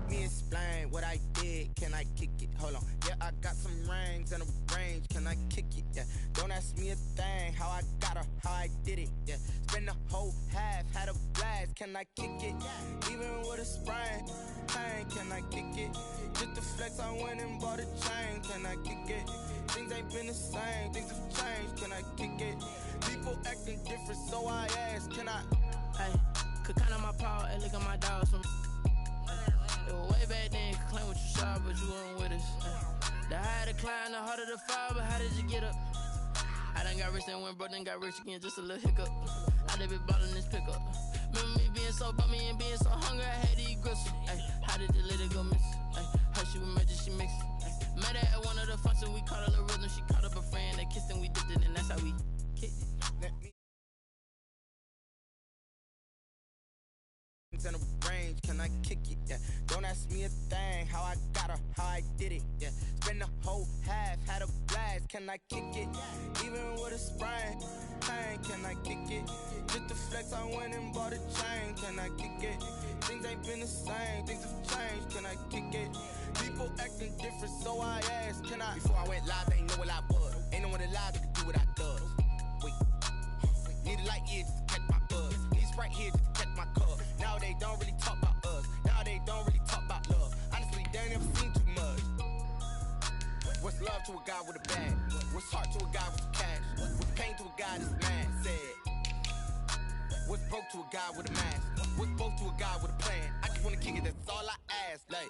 Let me explain what I did. Can I kick it? Hold on. Yeah, I got some rings and a range. Can I kick it? Yeah. Don't ask me a thing. How I got her, how I did it. Yeah. Spend the whole half, had a blast. Can I kick it? Even with a sprain. Pain, can I kick it? Just to flex, I went and bought a chain. Can I kick it? Things ain't been the same. Things have changed. Can I kick it? People acting different, so I ask. Can I? Hey, could count on my power, and look at my dogs from. It was way back then, could claim what you saw, but you weren't with us. The higher the climb, the harder the fall, but how did you get up? I done got rich and went broke, then got rich again, just a little hiccup. I done been ballin' this pickup. Remember me being so bummy and being so hungry, I had to eat gristle. Ay, how did the lady go miss? Ay, her she was magic, she mixed. Met her at one of the functions, we caught a little rhythm, she caught up a friend, they kissed and we dipped it, and that's how we kicked it. Let me in a range, can I kick it? Yeah. Don't ask me a thing. How I got her, how I did it. Yeah. Spend the whole half, had a blast. Can I kick it? Even with a sprain. Pain, can I kick it? Just to flex, I went and bought a chain. Can I kick it? Things ain't been the same. Things have changed. Can I kick it? People acting different, so I asked. Can I? Before I went live, they ain't know what I was. Ain't no one alive that could do what I does. Wait. Need a light year just to catch my buzz. Need Sprite here just to catch my cup. Now they don't really talk about us. Now they don't really talk about love. Honestly, they ain't never seen too much. What's love to a guy with a bag? What's heart to a guy with cash? What's pain to a guy that's mad? Said. What's broke to a guy with a mask? What's both to a guy with a plan? I just wanna kick it, that's all I ask. Like,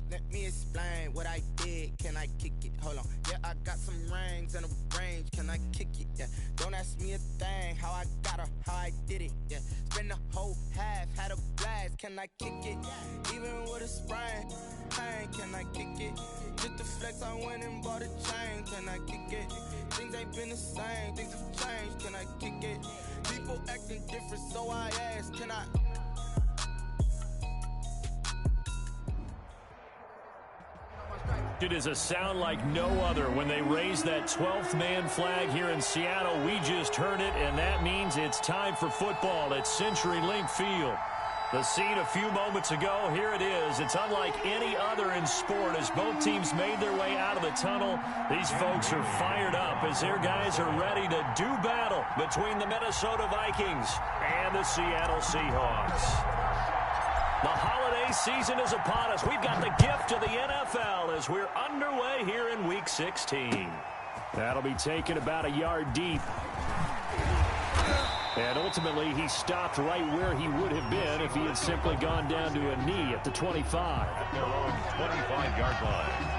let me explain what I did. Can I kick it? Hold on. Yeah, I got some rings and a range. Can I kick it? Yeah. Don't ask me a thing. How I got her, how I did it. Yeah. Spend the whole half, had a blast. Can I kick it? Even with a sprain. Pain, can I kick it? Just to flex, I went and bought a chain. Can I kick it? Things ain't been the same. Things have changed. Can I kick it? People acting different, so I ask. Can I? It is a sound like no other when they raise that 12th man flag here in Seattle. We just heard it, and that means it's time for football at CenturyLink Field. The scene a few moments ago, here it is. It's unlike any other in sport as both teams made their way out of the tunnel. These folks are fired up as their guys are ready to do battle between the Minnesota Vikings and the Seattle Seahawks. The holiday season is upon us. We've got the gift of the NFL as we're underway here in Week 16. That'll be taken about a yard deep. And ultimately, he stopped right where he would have been if he had simply gone down to a knee at the 25. At their own 25-yard line.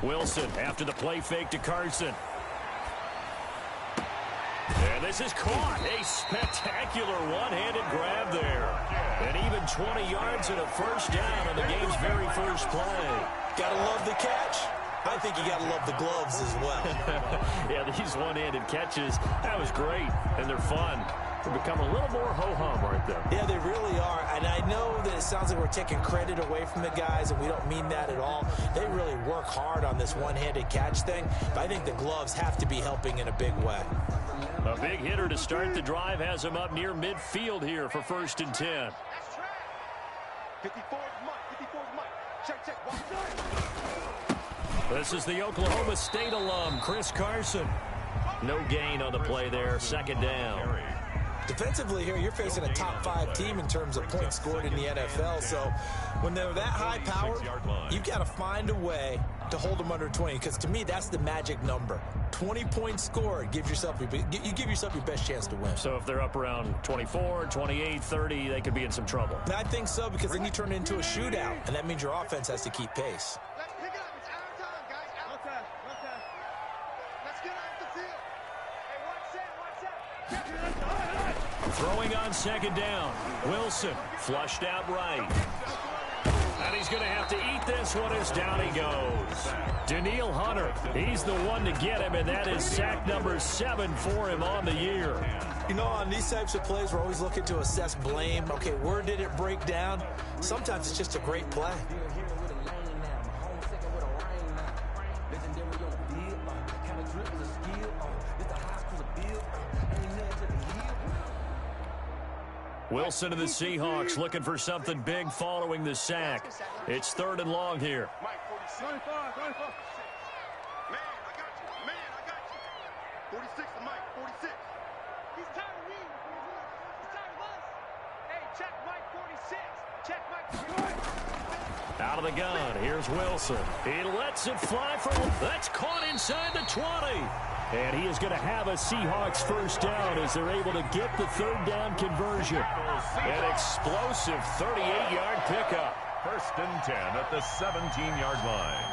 Wilson after the play fake to Carson. And this is caught. A spectacular one-handed grab there. And even 20 yards and a first down on the game's very first play. Gotta love the catch. I think you gotta love the gloves as well. Yeah, these one-handed catches, that was great. And they're fun. They become a little more ho-hum, aren't they? Yeah, they really are. And I know that it sounds like we're taking credit away from the guys, and we don't mean that at all. They really work hard on this one-handed catch thing. But I think the gloves have to be helping in a big way. A big hitter to start the drive has him up near midfield here for 1st and 10. 54 Mike. Check. This is the Oklahoma State alum, Chris Carson. No gain on the play there, 2nd down. Defensively here, you're facing a top-5 team in terms of points scored in the NFL. So when they're that high-powered, you've got to find a way to hold them under 20. Because to me, that's the magic number. 20 points scored, you give yourself your best chance to win. So if they're up around 24, 28, 30, they could be in some trouble. I think so, because then you turn it into a shootout, and that means your offense has to keep pace. Let's pick it up. It's our time, guys. Our time. Let's get off the field. Hey, watch that. Throwing on 2nd down. Wilson flushed out right. And And he's going to have to eat this one as down he goes. Danielle Hunter, he's the one to get him, and that is sack number 7 for him on the year. You know, on these types of plays, we're always looking to assess blame. Okay, where did it break down? Sometimes it's just a great play. Wilson of the Seahawks looking for something big following the sack. It's 3rd and long here. Mike, 45. Man, I got you. Man, I got you. 46 to Mike, 46. He's tired of me. He's tired of us. Hey, check Mike 46. Check Mike 46. Out of the gun, here's Wilson. He lets it fly for... That's caught inside the 20. And he is going to have a Seahawks first down as they're able to get the 3rd down conversion. An explosive 38-yard pickup. 1st and 10 at the 17-yard line.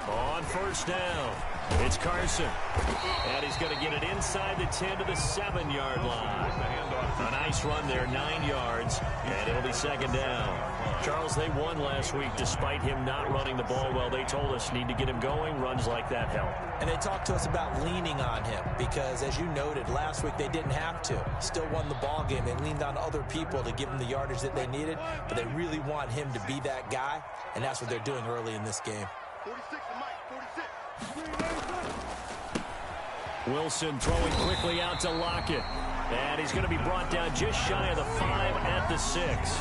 On 1st down, it's Carson. And he's going to get it inside the 10 to the 7-yard line. A nice run there, 9 yards, and it'll be 2nd down. Charles, they won last week despite him not running the ball well. They told us need to get him going. Runs like that help. And they talked to us about leaning on him because, as you noted, last week they didn't have to. Still won the ball game. They leaned on other people to give them the yardage that they needed, but they really want him to be that guy, and that's what they're doing early in this game. 46 to Mike, 46. Wilson throwing quickly out to Lockett. And he's going to be brought down just shy of the 5 at the 6.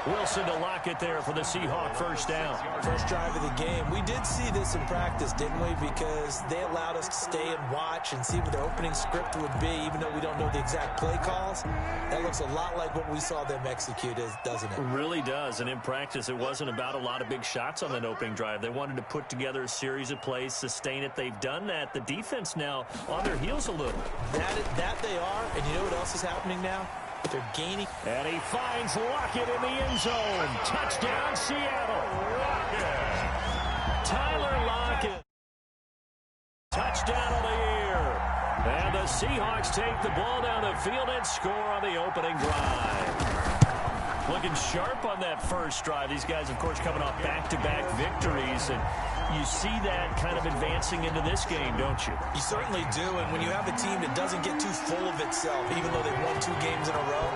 Wilson to Lockett there for the Seahawk first down. First drive of the game. We did see this in practice, didn't we? Because they allowed us to stay and watch and see what their opening script would be, even though we don't know the exact play calls. That looks a lot like what we saw them execute, doesn't it? It really does. And in practice, it wasn't about a lot of big shots on that opening drive. They wanted to put together a series of plays, sustain it. They've done that. The defense now on their heels a little. That they are. And you know what else is happening now? They're gaining. And he finds Lockett in the end zone. Touchdown, Seattle. Tyler Lockett. Touchdown of the year. And the Seahawks take the ball down the field and score on the opening drive. Looking sharp on that first drive. These guys, of course, coming off back-to-back victories. And you see that kind of advancing into this game, don't you? You certainly do, and when you have a team that doesn't get too full of itself, even though they've won 2 games in a row,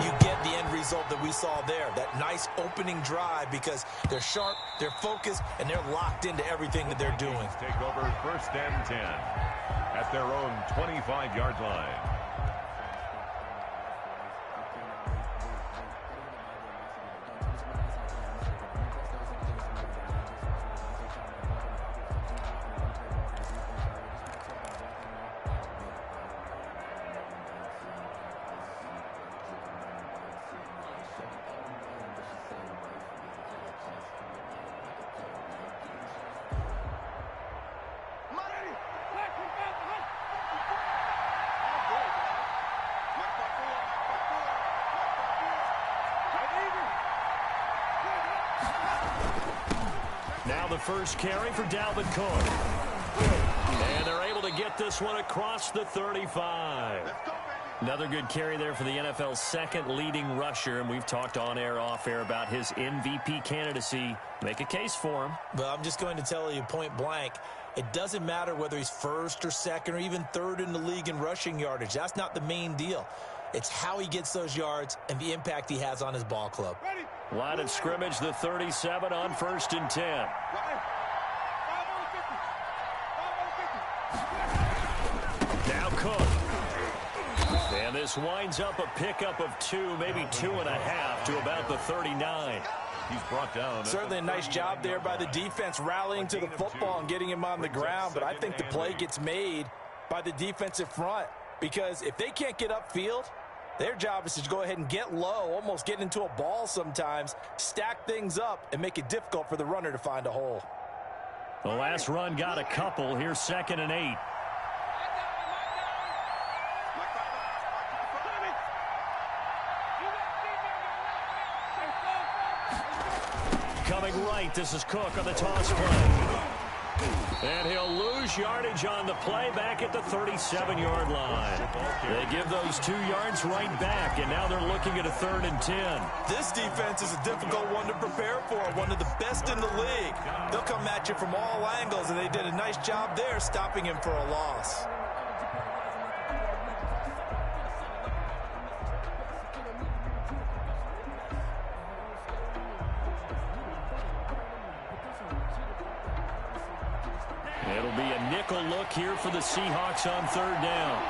you get the end result that we saw there, that nice opening drive, because they're sharp, they're focused, and they're locked into everything that they're doing. Take over 1st and 10 at their own 25-yard line. Now the first carry for Dalvin Cook. And they're able to get this one across the 35. Another good carry there for the NFL's 2nd leading rusher, and we've talked on air, off air about his MVP candidacy. Make a case for him. But I'm just going to tell you point blank, it doesn't matter whether he's 1st or 2nd or even 3rd in the league in rushing yardage. That's not the main deal. It's how he gets those yards and the impact he has on his ball club. Line of scrimmage, the 37 on 1st and 10. Now Cook. And this winds up a pickup of 2, maybe 2.5 to about the 39. He's brought down. Certainly a nice job there by the defense rallying to the football and getting him on the ground, but I think the play gets made by the defensive front, because if they can't get upfield, their job is to go ahead and get low, almost get into a ball sometimes, stack things up, and make it difficult for the runner to find a hole. The last run got a couple. Here's 2nd and 8. Coming right, this is Cook on the toss play. And he'll lose yardage on the play back at the 37-yard line. They give those 2 yards right back, and now they're looking at a 3rd and 10. This defense is a difficult one to prepare for, one of the best in the league. They'll come at you from all angles, and they did a nice job there stopping him for a loss. It'll be a nickel look here for the Seahawks on 3rd down.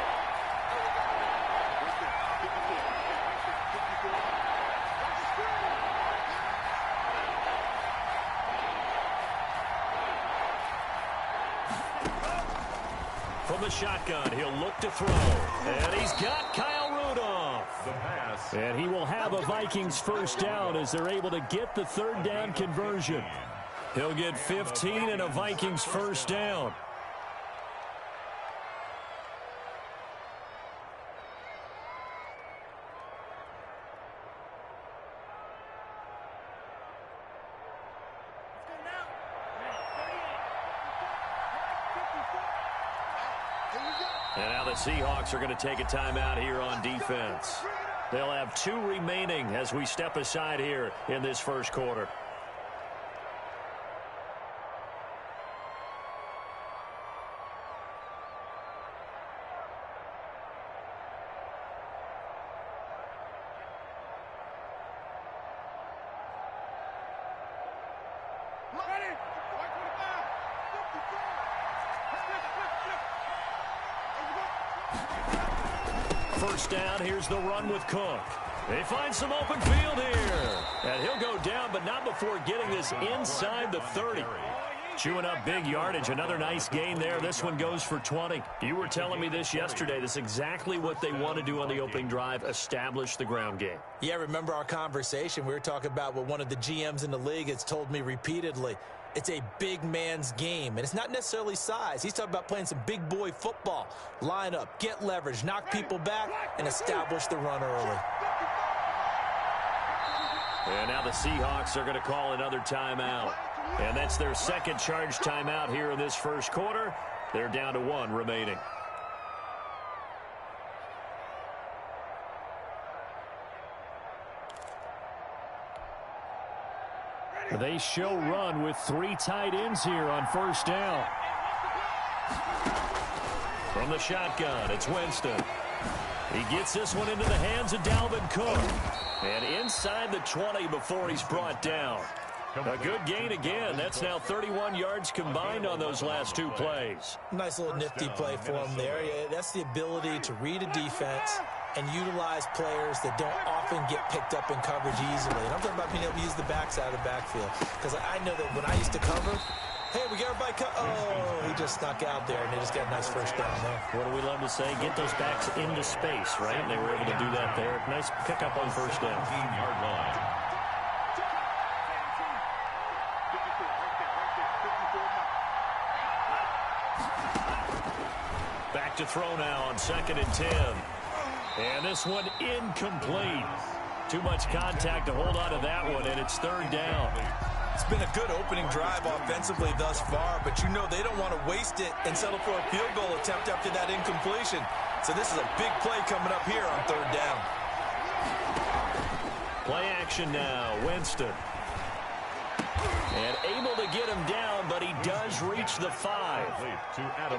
From the shotgun, he'll look to throw. And he's got Kyle Rudolph. The pass. And he will have a Vikings 1st down as they're able to get the 3rd down conversion. He'll get 15 and a Vikings 1st down. And now the Seahawks are going to take a timeout here on defense. They'll have 2 remaining as we step aside here in this 1st quarter. First down, here's the run with Cook. They find some open field here. And he'll go down, but not before getting this inside the 30. Chewing up big yardage. Another nice gain there. This one goes for 20. You were telling me this yesterday. This is exactly what they want to do on the opening drive, establish the ground game. Yeah, remember our conversation? We were talking about what one of the GMs in the league has told me repeatedly. It's a big man's game, and it's not necessarily size. He's talking about playing some big boy football. Line up, get leverage, knock people back, and establish the run early. And now the Seahawks are going to call another timeout. And that's their 2nd charge timeout here in this 1st quarter. They're down to 1 remaining. They show run with 3 tight ends here on 1st down. From the shotgun, it's Winston. He gets this one into the hands of Dalvin Cook. And inside the 20 before he's brought down. A good gain again. That's now 31 yards combined on those last 2 plays. Nice little nifty play for him there. Yeah, that's the ability to read a defense and utilize players that don't often get picked up in coverage easily. And I'm talking about being able to use the backside of the backfield. Because I know that when I used to cover, hey, we got everybody cut. Oh, he just snuck out there, and they just got a nice 1st down there. What do we love to say? Get those backs into space, right? And they were able to do that there. Nice pickup on 1st down. 15-yard line. Back to throw now on 2nd and 10. And this one incomplete. Too much contact to hold on to that one, and it's 3rd down. It's been a good opening drive offensively thus far, but you know they don't want to waste it and settle for a field goal attempt after that incompletion. So this is a big play coming up here on 3rd down. Play action now, Winston. And able to get him down, but he does reach the 5.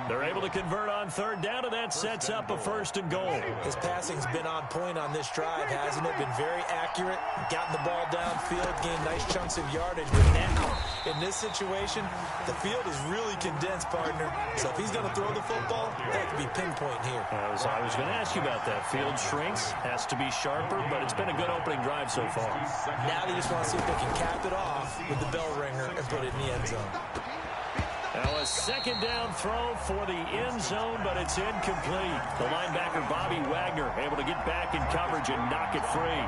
They're able to convert on 3rd down, and that sets up a 1st and goal. His passing's been on point on this drive, hasn't it? Been very accurate, gotten the ball downfield, gained nice chunks of yardage. But now, in this situation, the field is really condensed, partner. So if he's going to throw the football, that could be pinpoint here. I was going to ask you about that. Field shrinks, has to be sharper, but it's been a good opening drive so far. Now they just want to see if they can cap it off with the bell ringer and put it in the end zone. Now a 2nd down throw for the end zone, but it's incomplete. The linebacker, Bobby Wagner, able to get back in coverage and knock it free.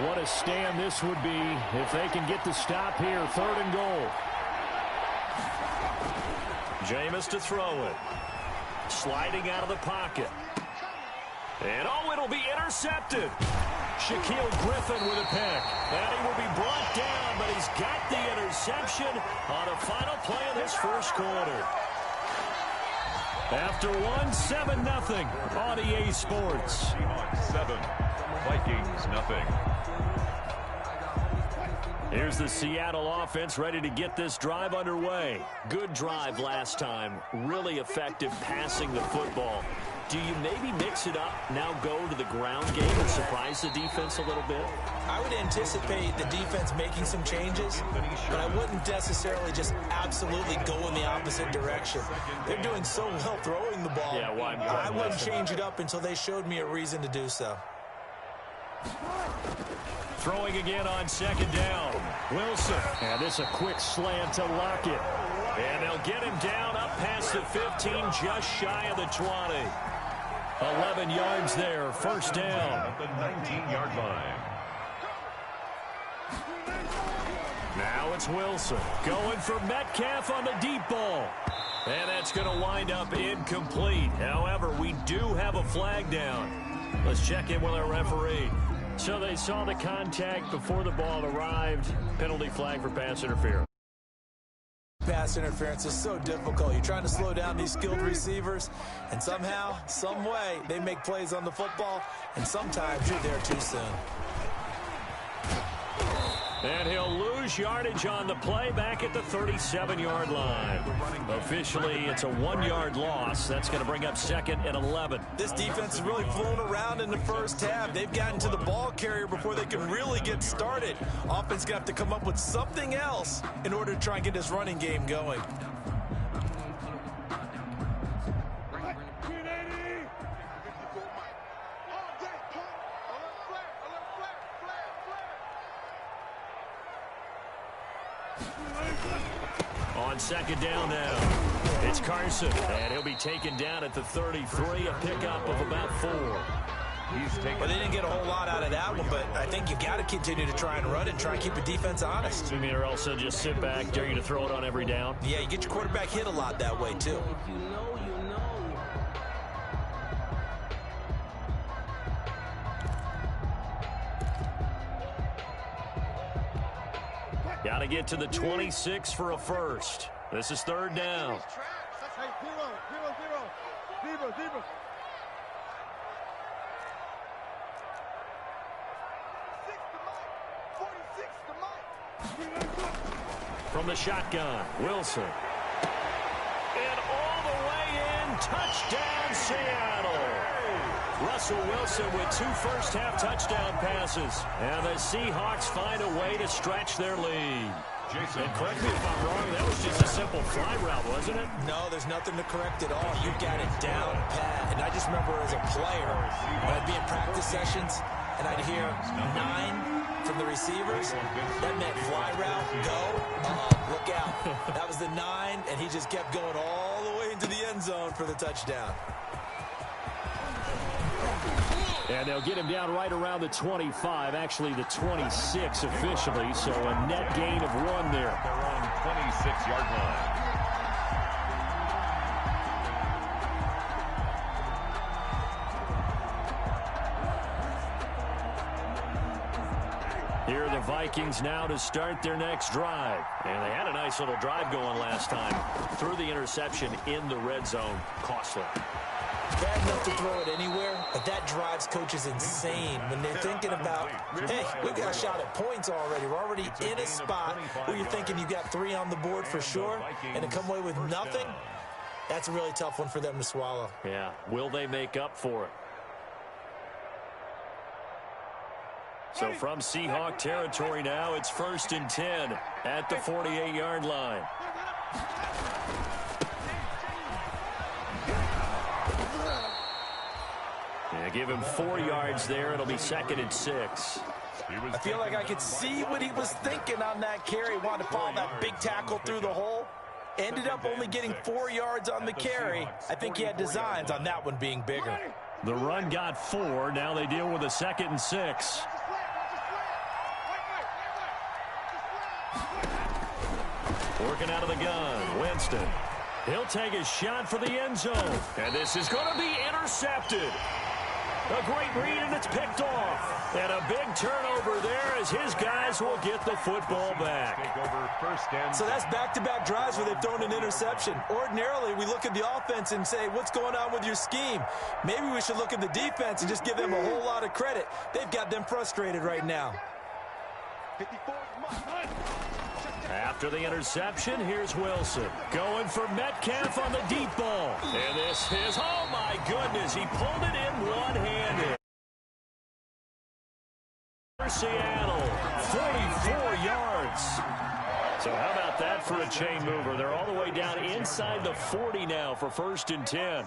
What a stand this would be if they can get the stop here. 3rd and goal. Jameis to throw it. Sliding out of the pocket. And, oh, it'll be intercepted. Shaquille Griffin with a pick. And he will be brought down, but he's got the interception on a final play of this first quarter. After one, 7-0 on EA Sports. Seahawks 7, Vikings 0. Here's the Seattle offense ready to get this drive underway. Good drive last time. Really effective passing the football. Do you maybe mix it up, now go to the ground game and surprise the defense a little bit? I would anticipate the defense making some changes, but I wouldn't necessarily just absolutely go in the opposite direction. They're doing so well throwing the ball. Yeah, I wouldn't change it up until they showed me a reason to do so. Throwing again on second down. Wilson. And this a quick slant to Lockett. And they'll get him down up past the 15, just shy of the 20. 11 yards there, first down. At the 19-yard line. Now it's Wilson going for Metcalf on the deep ball. And that's going to wind up incomplete. However, we do have a flag down. Let's check in with our referee. So they saw the contact before the ball arrived. Penalty flag for pass interference. Pass interference is so difficult. You're trying to slow down these skilled receivers, and somehow, some way, they make plays on the football, and sometimes you're there too soon. And he'll lose yardage on the play back at the 37-yard line. Officially, it's a 1-yard loss. That's going to bring up second and 11. This defense has really flown around in the first half. They've gotten to the ball carrier before they can really get started. Offense going to have to come up with something else in order to try and get this running game going. On second down now, it's Carson, and he'll be taken down at the 33, a pickup of about 4. Well, they didn't get a whole lot out of that one, but I think you got to continue to try and run and try and keep the defense honest. You mean, or else they'll just sit back, dare you to throw it on every down? Yeah, you get your quarterback hit a lot that way, too. Got to get to the 26 for a first. This is third down. Hey, zero. From the shotgun, Wilson. And all the way in, touchdown Seattle. Russell Wilson with 2 first-half touchdown passes. And the Seahawks find a way to stretch their lead. And correct me if I'm wrong, that was just a simple fly route, wasn't it? No, there's nothing to correct at all. You got it down pat. And I just remember as a player, when I'd be in practice sessions, and I'd hear 9 from the receivers, that meant fly route, go, look out. That was the 9, and he just kept going all the way into the end zone for the touchdown. And they'll get him down right around the 25, actually the 26 officially, so a net gain of 1 there. Their own 26-yard line. Here are the Vikings now to start their next drive. And they had a nice little drive going last time. Threw the interception in the red zone. Costly. Bad enough to throw it anywhere, but that drives coaches insane when they're thinking about, hey, we've got a shot at points already. We're already in a spot where you're thinking you've got 3 on the board for sure, and to come away with nothing, that's a really tough one for them to swallow. Yeah, will they make up for it? So from Seahawk territory now, it's 1st and 10 at the 48-yard line. Yeah, give him 4 yards there. It'll be 2nd and 6. I feel like I could see what he was thinking on that carry. Wanted to follow that big tackle through the hole. Ended up only getting 4 yards on the carry. I think he had designs on that one being bigger. The run got 4. Now they deal with a 2nd and 6. Working out of the gun, Winston. He'll take his shot for the end zone. And this is going to be intercepted. A great read, and it's picked off. And a big turnover there as his guys will get the football back. So that's back-to-back drives where they've thrown an interception. Ordinarily, we look at the offense and say, what's going on with your scheme? Maybe we should look at the defense and just give them a whole lot of credit. They've got them frustrated right now. After the interception, here's Wilson. Going for Metcalf on the deep ball. And this is, oh my goodness, he pulled it in one-handed. Seattle, 44 yards. So how about that for a chain mover? They're all the way down inside the 40 now for 1st and 10.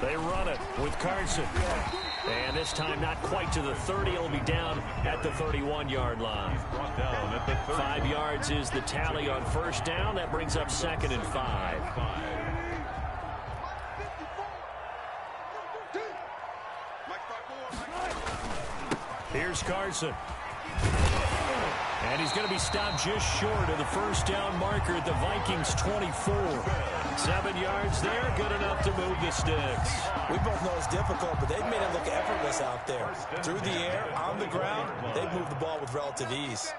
They run it with Carson. And this time not quite to the 30. It'll be down at the 31-yard line. 5 yards is the tally on 1st down. That brings up 2nd and 5. Here's Carson. And he's going to be stopped just short of the 1st down marker at the Vikings 24. 7 yards there, good enough to move the sticks. We both know it's difficult, but they've made it look effortless out there. Through the air, on the ground, they've moved the ball with relative ease.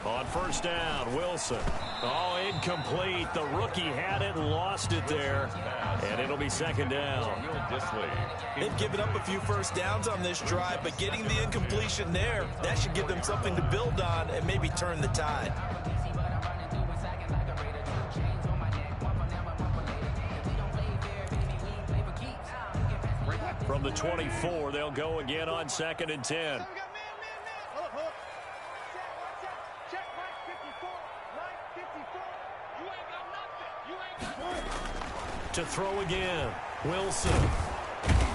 On 1st down, Wilson. Oh, incomplete. The rookie had it and lost it there. And it'll be 2nd down. They've given up a few 1st downs on this drive, but getting the incompletion there, that should give them something to build on and maybe turn the tide. From the 24, they'll go again on 2nd and 10. To throw again, Wilson.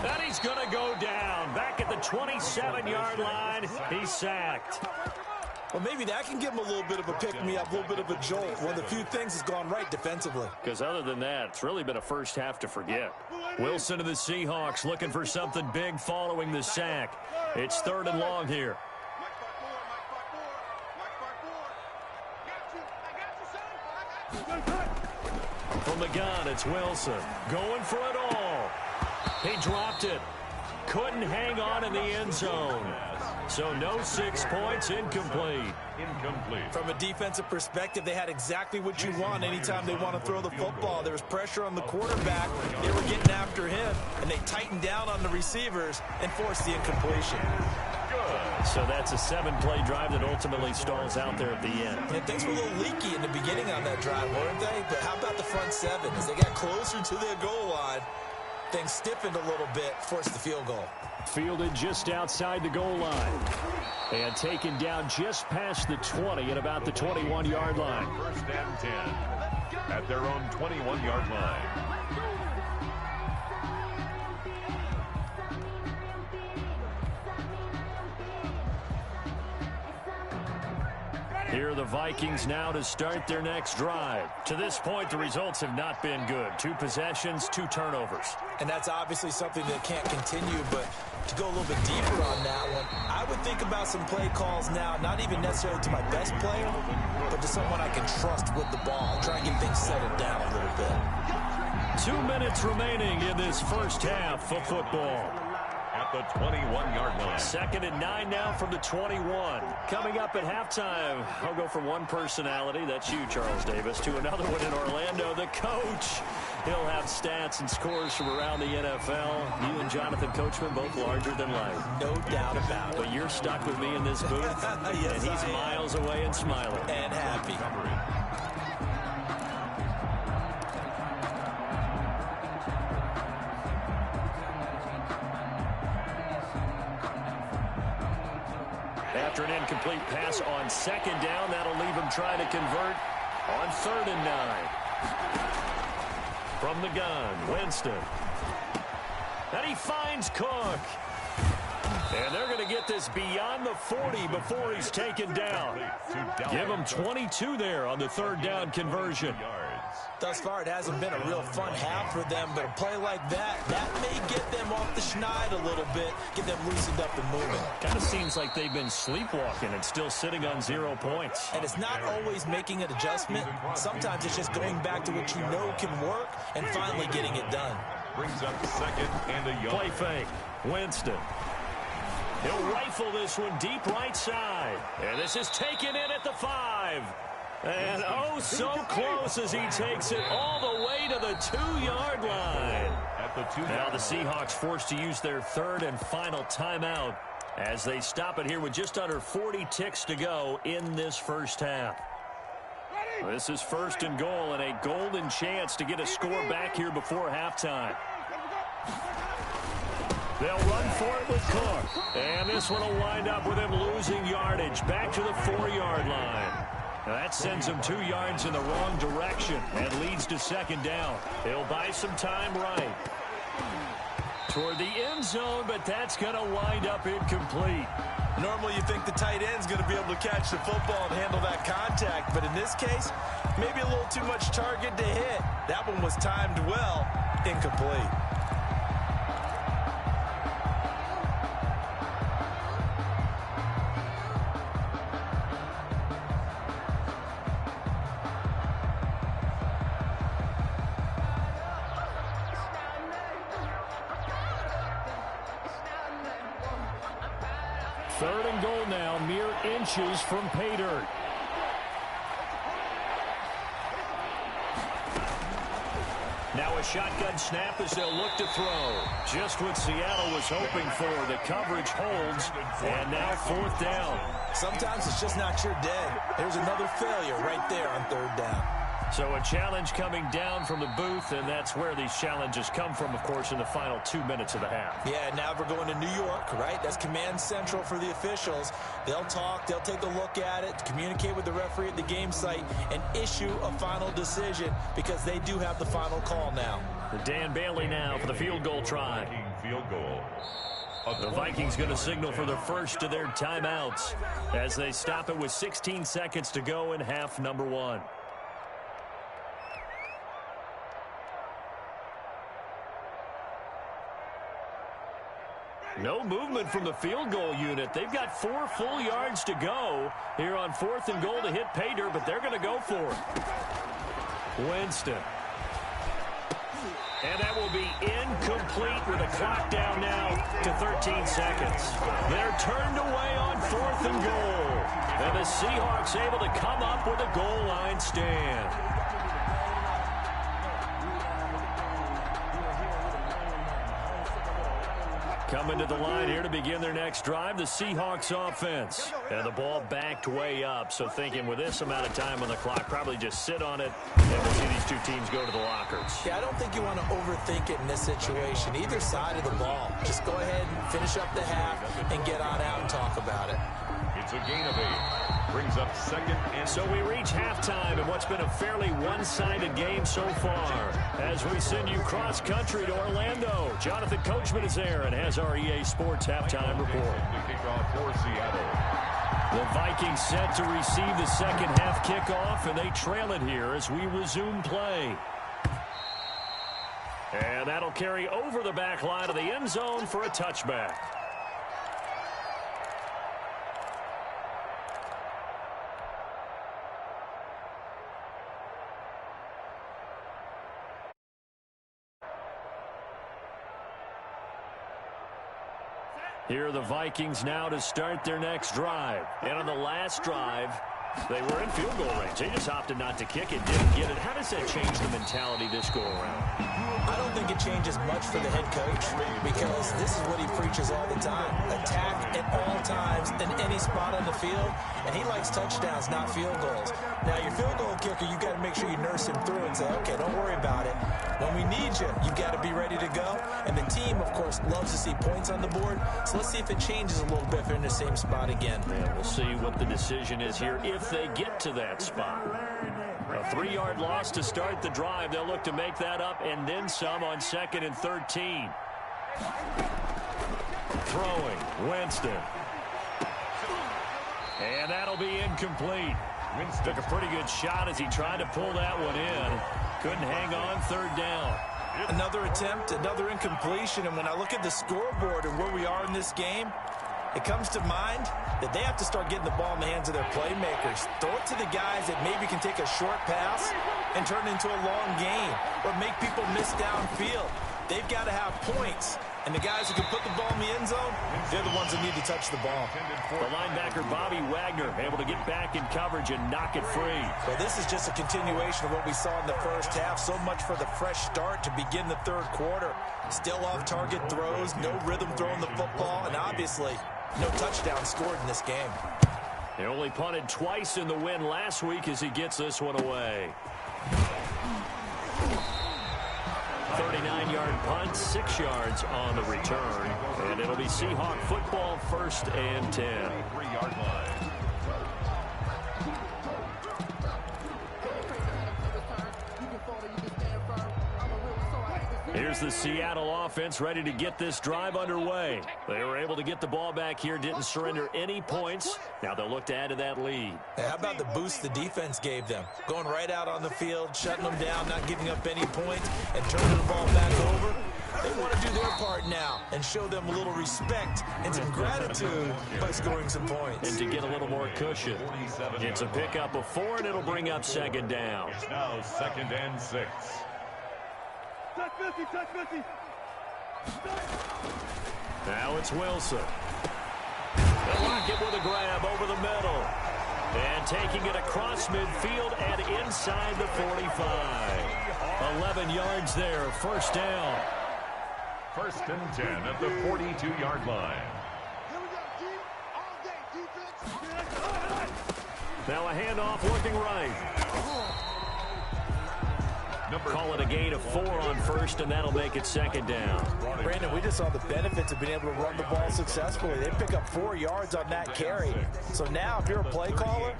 And he's going to go down. Back at the 27-yard line, he's sacked. Well, maybe that can give him a little bit of a pick-me-up, a little bit of a jolt. One of the few things has gone right defensively. Because other than that, it's really been a first half to forget. Wilson to the Seahawks looking for something big following the sack. It's 3rd and long here. From the gun, it's Wilson. Going for it all. He dropped it. Couldn't hang on in the end zone. So no 6 points, incomplete. From a defensive perspective, they had exactly what you want anytime they want to throw the football. There was pressure on the quarterback. They were getting after him, and they tightened down on the receivers and forced the incompletion. So that's a 7-play drive that ultimately stalls out there at the end. Yeah, things were a little leaky in the beginning on that drive, weren't they? But how about the front 7? As they got closer to their goal line, things stiffened a little bit, forced the field goal. Fielded just outside the goal line. And taken down just past the 20 at about the 21-yard line. 1st and 10 at their own 21-yard line. Here are the Vikings now to start their next drive. To this point, the results have not been good. 2 possessions, 2 turnovers. And that's obviously something that can't continue, but to go a little bit deeper on that one, I would think about some play calls now, not even necessarily to my best player, but to someone I can trust with the ball. Try and get things settled down a little bit. 2 minutes remaining in this first half of football. At the 21-yard line. 2nd and 9 now from the 21. Coming up at halftime, I'll go from one personality, that's you, Charles Davis, to another one in Orlando, the coach. He'll have stats and scores from around the NFL. You and Jonathan Coachman, both larger than life. No doubt about it. But you're stuck with me in this booth, yes, and he's miles away and smiling. And happy. After an incomplete pass on 2nd down, that'll leave him trying to convert on 3rd and 9. From the gun, Winston. And he finds Cook. And they're going to get this beyond the 40 before he's taken down. Give him 22 there on the 3rd down conversion. Thus far, it hasn't been a real fun half for them, but a play like that may get them off the schneid a little bit, get them loosened up and moving. Kind of seems like they've been sleepwalking and still sitting on 0 points. And it's not always making an adjustment. Sometimes it's just going back to what you know can work and finally getting it done. Brings up second and a young. Play fake. Winston. He'll rifle this one deep right side. And this is taken in at the 5. And oh, so close as he takes it all the way to the 2-yard line. Now the Seahawks forced to use their third and final timeout as they stop it here with just under 40 ticks to go in this first half. This is first and goal and a golden chance to get a score back here before halftime. They'll run for it with Cook. And this one will wind up with him losing yardage back to the 4-yard line. That sends him 2 yards in the wrong direction and leads to second down. He'll buy some time right toward the end zone, but that's going to wind up incomplete. Normally you think the tight end's going to be able to catch the football and handle that contact, but in this case, maybe a little too much target to hit. That one was timed well, incomplete. Third and goal now, mere inches from pay dirt. Now a shotgun snap as they'll look to throw. Just what Seattle was hoping for. The coverage holds, and now fourth down. Sometimes it's just not your day. There's another failure right there on third down. So a challenge coming down from the booth, and that's where these challenges come from, of course, in the final 2 minutes of the half. Yeah, now we're going to New York, right? That's command central for the officials. They'll talk, they'll take a look at it, communicate with the referee at the game site, and issue a final decision because they do have the final call now. Dan Bailey now for the field goal try. Field goal. The Vikings going to signal for the first of their timeouts as they stop it with 16 seconds to go in half number 1. No movement from the field goal unit. They've got 4 full yards to go here on fourth and goal to hit pay dirt, but they're going to go for it. Winston. And that will be incomplete with the clock down now to 13 seconds. They're turned away on fourth and goal. And the Seahawks able to come up with a goal line stand. Coming to the line here to begin their next drive, the Seahawks offense. And the ball backed way up, so thinking with this amount of time on the clock, probably just sit on it, and we'll see these two teams go to the lockers. Yeah, I don't think you want to overthink it in this situation. Either side of the ball. Just go ahead and finish up the half and get on out and talk about it. It's a gain of 8. Brings up second and... So we reach halftime in what's been a fairly one-sided game so far. As we send you cross-country to Orlando, Jonathan Coachman is there and has our EA Sports halftime report. The kickoff for Seattle. The Vikings set to receive the second half kickoff, and they trail it here as we resume play. And that'll carry over the back line of the end zone for a touchback. Here are the Vikings now to start their next drive. And on the last drive, they were in field goal range. They just opted not to kick it, didn't get it. How does that change the mentality this go around? I don't think it changes much for the head coach because this is what he preaches all the time. Attack at all times in any spot on the field, and he likes touchdowns, not field goals. Now, your field goal kicker, you got to make sure you nurse him through and say, okay, don't worry about it. When we need you, you got to be ready to go. And the team, of course, loves to see points on the board. So let's see if it changes a little bit if they're in the same spot again. Yeah, we'll see what the decision is here if they get to that spot. A 3-yard loss to start the drive. They'll look to make that up and then some on 2nd and 13. Throwing, Winston. And that'll be incomplete. Took a pretty good shot as he tried to pull that one in. Couldn't hang on, third down. Another attempt, another incompletion, and when I look at the scoreboard and where we are in this game, it comes to mind that they have to start getting the ball in the hands of their playmakers. Throw it to the guys that maybe can take a short pass and turn it into a long gain or make people miss downfield. They've got to have points. And the guys who can put the ball in the end zone, they're the ones that need to touch the ball. The linebacker, Bobby Wagner, able to get back in coverage and knock it free. Well, this is just a continuation of what we saw in the first half. So much for the fresh start to begin the third quarter. Still off-target throws, no rhythm throwing the football, and obviously no touchdown scored in this game. They only punted twice in the win last week as he gets this one away. 39-yard punt, 6 yards on the return. And it'll be Seahawk football, 1st and 10. 3-yard line. Here's the Seattle offense ready to get this drive underway. They were able to get the ball back here, didn't surrender any points. Now they'll look to add to that lead. How about the boost the defense gave them? Going right out on the field, shutting them down, not giving up any points, and turning the ball back over. They want to do their part now and show them a little respect and some gratitude by scoring some points. And to get a little more cushion. It's a pickup of 4, and it'll bring up 2nd down. It's now 2nd and 6. Touch 50, touch 50. Now it's Wilson. They'll lock it with a grab over the middle. And taking it across midfield and inside the 45. 11 yards there, 1st down. 1st and 10 at the 42-yard line. Here we go, G. All day, defense. Now a handoff looking right. Call it a gain of 4 on 1st, and that'll make it 2nd down. Brandon, we just saw the benefits of being able to run the ball successfully. They pick up 4 yards on that carry. So now if you're a play caller,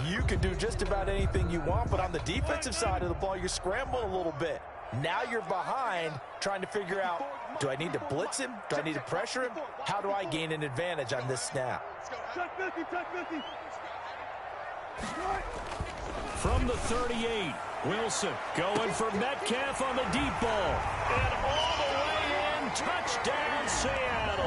you can do just about anything you want, but on the defensive side of the ball, you're scrambling a little bit. Now you're behind trying to figure out, do I need to blitz him? Do I need to pressure him? How do I gain an advantage on this snap? Touch 50, touch 50. From the 38, Wilson going for Metcalf on the deep ball. And all the way in, touchdown Seattle.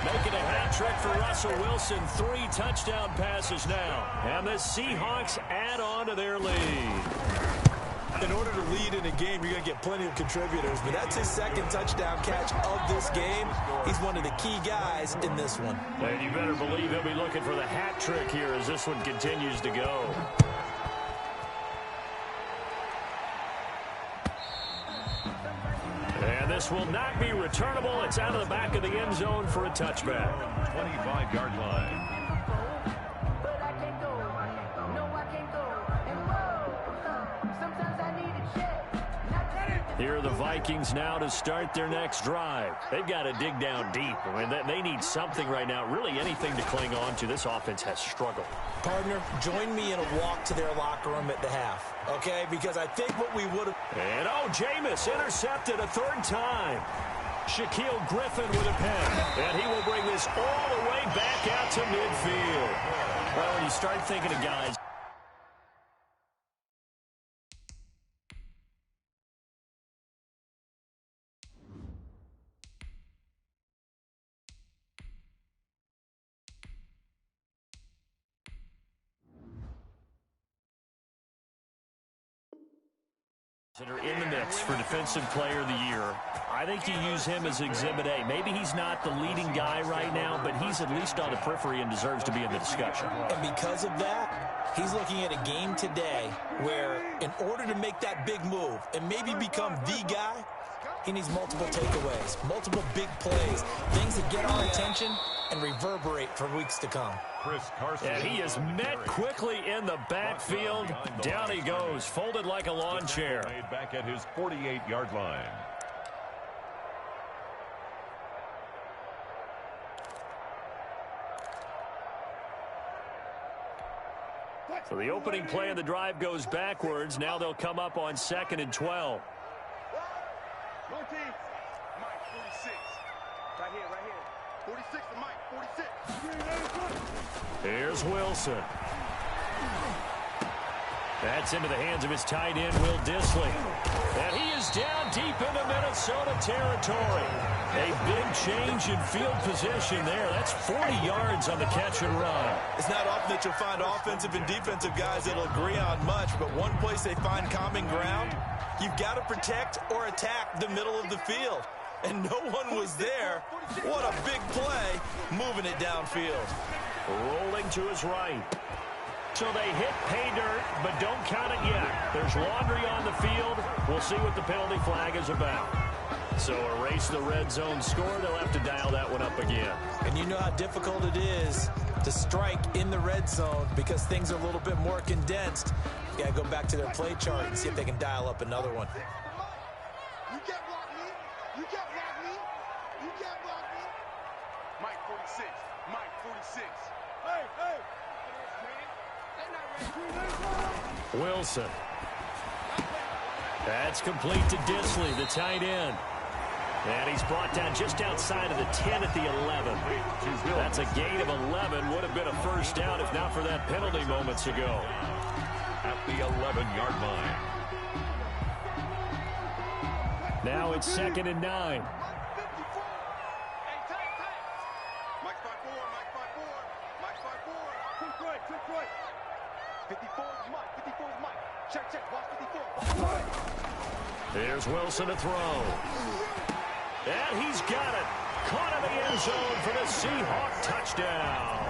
Making a hat trick for Russell Wilson, 3 touchdown passes now. And the Seahawks add on to their lead. In order to lead in a game, you're going to get plenty of contributors, but that's his 2nd touchdown catch of this game. He's one of the key guys in this one. And you better believe he'll be looking for the hat trick here as this one continues to go. And this will not be returnable. It's out of the back of the end zone for a touchback. 25-yard line. Here are the Vikings now to start their next drive. They've got to dig down deep. I mean, they need something right now, really anything to cling on to. This offense has struggled. Partner, join me in a walk to their locker room at the half, okay? Because I think what we would have... And, Jameis intercepted a 3rd time. Shaquille Griffin with a pen. And he will bring this all the way back out to midfield. Well, when you start thinking of guys... that are in the mix for Defensive Player of the Year. I think you use him as Exhibit A. Maybe he's not the leading guy right now, but he's at least on the periphery and deserves to be in the discussion. And because of that, he's looking at a game today where in order to make that big move and maybe become the guy, he needs multiple takeaways, multiple big plays, things that get our attention and reverberate for weeks to come. And he is met quickly in the backfield. Down he goes, folded like a lawn chair. Back at his 48-yard line. So the opening play of the drive goes backwards. Now they'll come up on 2nd and 12. Your team. Mike, 46. Right here, right here. 46 to Mike, 46. Here's Wilson. That's into the hands of his tight end, Will Dissly. And he is down deep into Minnesota territory. A big change in field position there. That's 40 yards on the catch and run. It's not often that you'll find offensive and defensive guys that'll agree on much, but one place they find common ground, you've got to protect or attack the middle of the field. And no one was there. What a big play, moving it downfield. Rolling to his right. So they hit pay dirt, but don't count it yet. There's laundry on the field. We'll see what the penalty flag is about. So erase the red zone score. They'll have to dial that one up again. And you know how difficult it is to strike in the red zone because things are a little bit more condensed. You got to go back to their play chart and see if they can dial up another one. You can't block me. You can't block me. You can't block me. Mike 46. Mike 46. Hey, hey. Wilson. That's complete to Dissly, the tight end. And he's brought down just outside of the 10 at the 11. That's a gain of 11. Would have been a first down if not for that penalty moments ago. At the 11-yard line. Now it's 2nd and 9. Hey, tight. Mike 5-4, Mike 5-4. Mike 5-4. Quick right, quick right. 54 is Mike, 54 is Mike. Check, watch 54. There's Wilson to throw. And he's got it. Caught in the end zone for the Seahawk touchdown.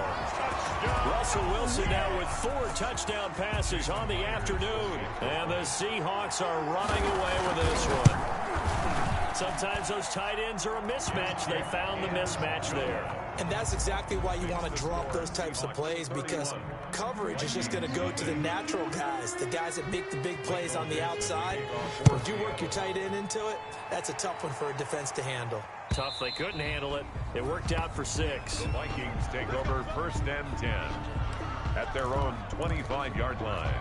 Russell Wilson now with 4 touchdown passes on the afternoon. And the Seahawks are running away with this one. Sometimes those tight ends are a mismatch. They found the mismatch there. And that's exactly why you want to drop those types of plays, because coverage is just going to go to the natural guys, the guys that make the big plays on the outside. If you work your tight end into it, that's a tough one for a defense to handle. Tough, they couldn't handle it. It worked out for 6. The Vikings take over 1st and 10 at their own 25-yard line.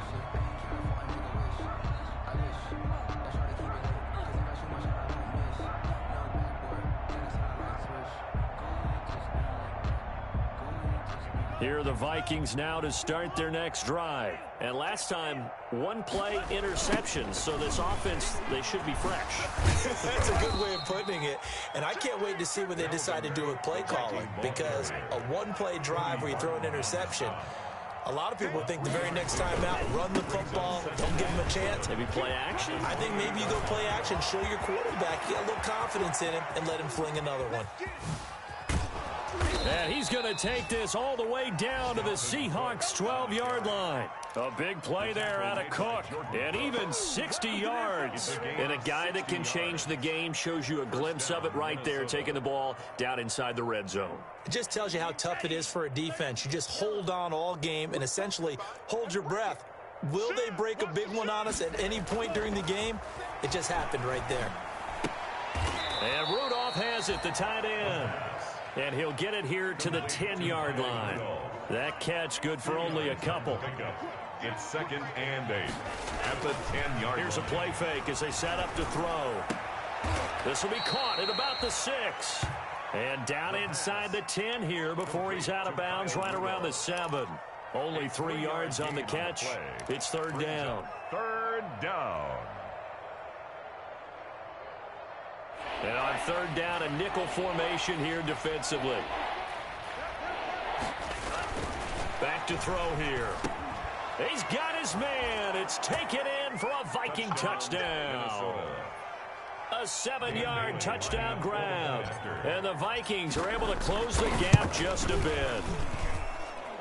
Here are the Vikings now to start their next drive. And last time, 1-play interception. So this offense, they should be fresh. That's a good way of putting it. And I can't wait to see what they decide to do with play calling, because a 1-play drive where you throw an interception, a lot of people think the very next time out, run the football, don't give them a chance. Maybe play action? I think maybe you go play action, show your quarterback, get a little confidence in him, and let him fling another one. And he's going to take this all the way down to the Seahawks' 12-yard line. A big play there out of Cook, and even 60 yards. And a guy that can change the game, shows you a glimpse of it right there, taking the ball down inside the red zone. It just tells you how tough it is for a defense. You just hold on all game and essentially hold your breath. Will they break a big one on us at any point during the game? It just happened right there. And Rudolph has it, the tight end. And he'll get it here to the 10-yard line. That catch good for only a couple. It's 2nd and 8 at the 10-yard line. Here's a play fake as they set up to throw. This will be caught at about the 6. And down inside the 10 here before he's out of bounds right around the 7. Only 3 yards on the catch. It's 3rd down. 3rd down. And on 3rd down, a nickel formation here defensively. Back to throw here. He's got his man. It's taken in for a Viking touchdown. A 7-yard touchdown grab. And the Vikings are able to close the gap just a bit.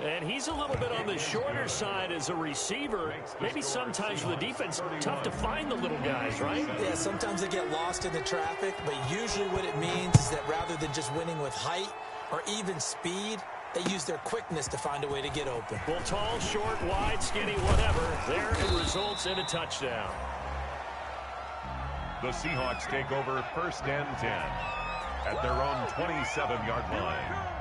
And he's a little bit on the shorter side as a receiver. Maybe sometimes for the defense, tough to find the little guys, right? Yeah, sometimes they get lost in the traffic, but usually what it means is that rather than just winning with height or even speed, they use their quickness to find a way to get open. Well, tall, short, wide, skinny, whatever, there it results in a touchdown. The Seahawks take over 1st and 10 at their own 27-yard line.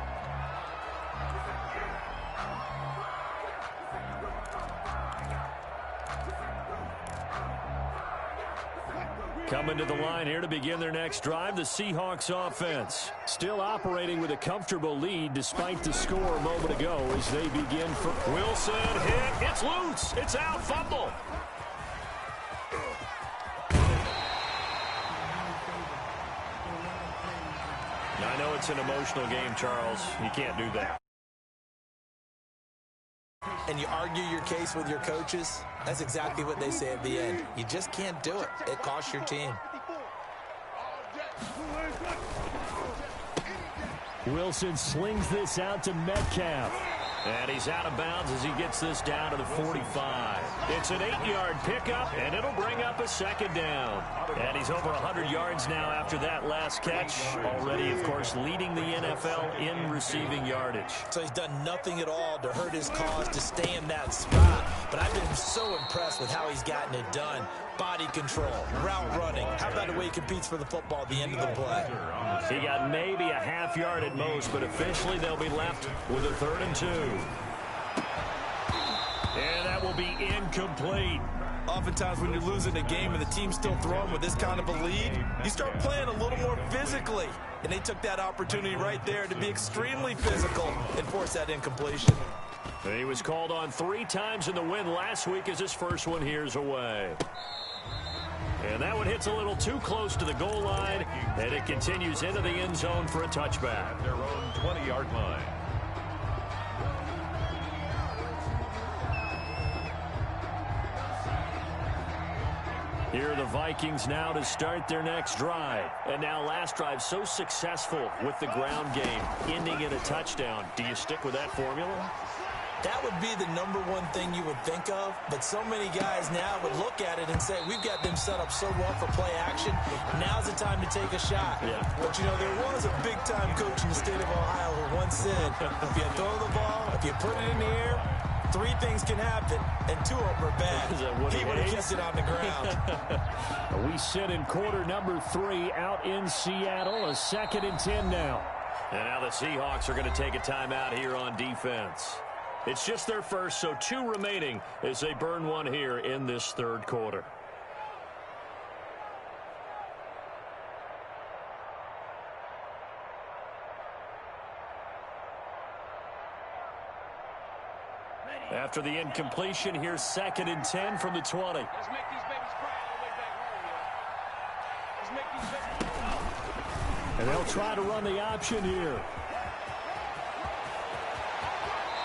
Coming to the line here to begin their next drive, the Seahawks offense. Still operating with a comfortable lead despite the score a moment ago as they begin for Wilson. Hit. It's loose. It's out. Fumble. I know it's an emotional game, Charles. You can't do that. And you argue your case with your coaches, that's exactly what they say at the end. You just can't do it. It costs your team. Wilson slings this out to Metcalf. And he's out of bounds as he gets this down to the 45. It's an 8-yard pickup, and it'll bring up a second down. And he's over 100 yards now after that last catch. Already, of course, leading the NFL in receiving yardage. So he's done nothing at all to hurt his cause to stay in that spot. But I've been so impressed with how he's gotten it done. Body control, route running. How about the way he competes for the football at the end of the play? He got maybe a half yard at most, but officially they'll be left with a 3rd and 2. And that will be incomplete. Oftentimes when you're losing a game and the team's still throwing with this kind of a lead, you start playing a little more physically. And they took that opportunity right there to be extremely physical and force that incompletion. He was called on 3 times in the win last week as his first one here's away. And that one hits a little too close to the goal line, and it continues into the end zone for a touchback. Their own 20-yard line. Here are the Vikings now to start their next drive. And now last drive so successful with the ground game, ending in a touchdown. Do you stick with that formula? That would be the number one thing you would think of, but so many guys now would look at it and say, we've got them set up so well for play action. Now's the time to take a shot. Yeah. But, you know, there was a big-time coach in the state of Ohio who once said, if you throw the ball, if you put it in the air, 3 things can happen, and 2 of them are bad. He would have kept it on the ground. We sit in quarter number 3 out in Seattle, a 2nd and 10 now. And now the Seahawks are going to take a timeout here on defense. It's just their first, so 2 remaining as they burn one here in this 3rd quarter. After the incompletion, here's 2nd and 10 from the 20. Let's make these babies cry all the way back home, yo. Let's make these babies. And they'll try to run the option here.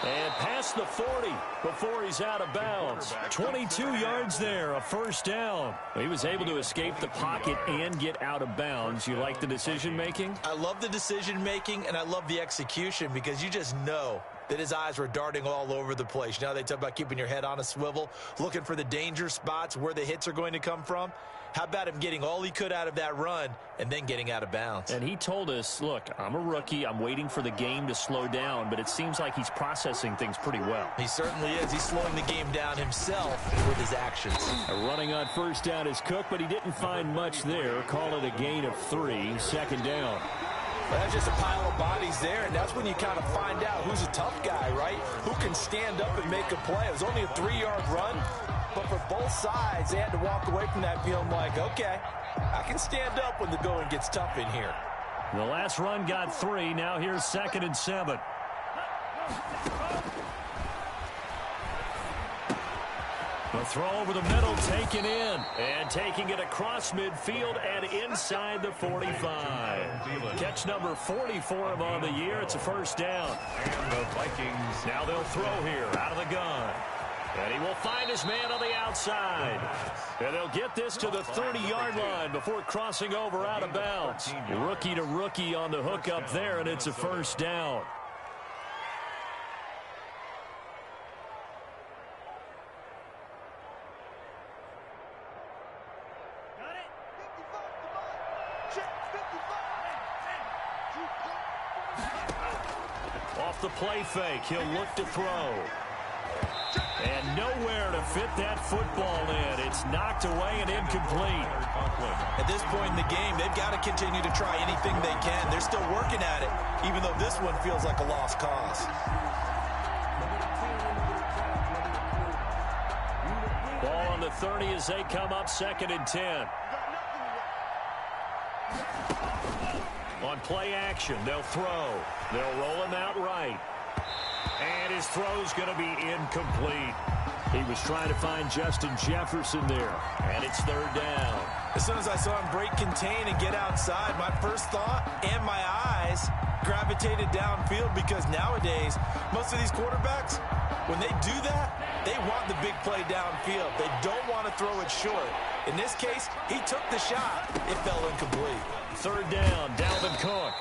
And past the 40 before he's out of bounds. 22 yards there, a 1st down. He was able to escape the pocket and get out of bounds. You like the decision-making? I love the decision-making, and I love the execution because you just know that his eyes were darting all over the place. Now they talk about keeping your head on a swivel, looking for the danger spots where the hits are going to come from. How about him getting all he could out of that run and then getting out of bounds? And he told us, look, I'm a rookie. I'm waiting for the game to slow down, but it seems like he's processing things pretty well. He certainly is. He's slowing the game down himself with his actions. Running on 1st down is Cook, but he didn't find much there. Call it a gain of 3, 2nd down. Well, that's just a pile of bodies there, and that's when you kind of find out who's a tough guy, right? Who can stand up and make a play. It was only a 3-yard run, but for both sides, they had to walk away from that feeling like, okay, I can stand up when the going gets tough in here. The last run got 3. Now here's 2nd and 7. The throw over the middle, taken in. And taking it across midfield and inside the 45. Catch number 40 for him on the year. It's a 1st down. And the Vikings. Now they'll throw here out of the gun. And he will find his man on the outside. And they'll get this to the 30-yard line before crossing over out of bounds. Rookie to rookie on the hook up there, and it's a 1st down. Off the play fake, he'll look to throw. And nowhere to fit that football in. It's knocked away and incomplete. At this point in the game, they've got to continue to try anything they can. They're still working at it, even though this one feels like a lost cause. Ball on the 30 as they come up 2nd and 10. On play action, they'll throw. They'll roll him out right. And his throw's going to be incomplete. He was trying to find Justin Jefferson there. And it's third down. As soon as I saw him break contain and get outside, my first thought and my eyes gravitated downfield, because nowadays, most of these quarterbacks, when they do that, they want the big play downfield. They don't want to throw it short. In this case, he took the shot. It fell incomplete. Third down, Dalvin Cook.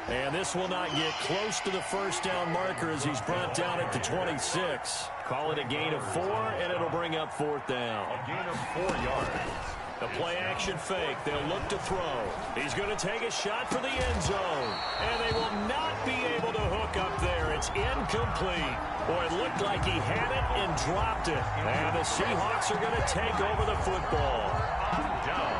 And this will not get close to the first down marker as he's brought down at the 26. Call it a gain of 4, and it'll bring up fourth down. A gain of 4 yards. The play action fake. They'll look to throw. He's going to take a shot for the end zone. And they will not be able to hook up there. It's incomplete. Boy, it looked like he had it and dropped it. And the Seahawks are going to take over the football. Down.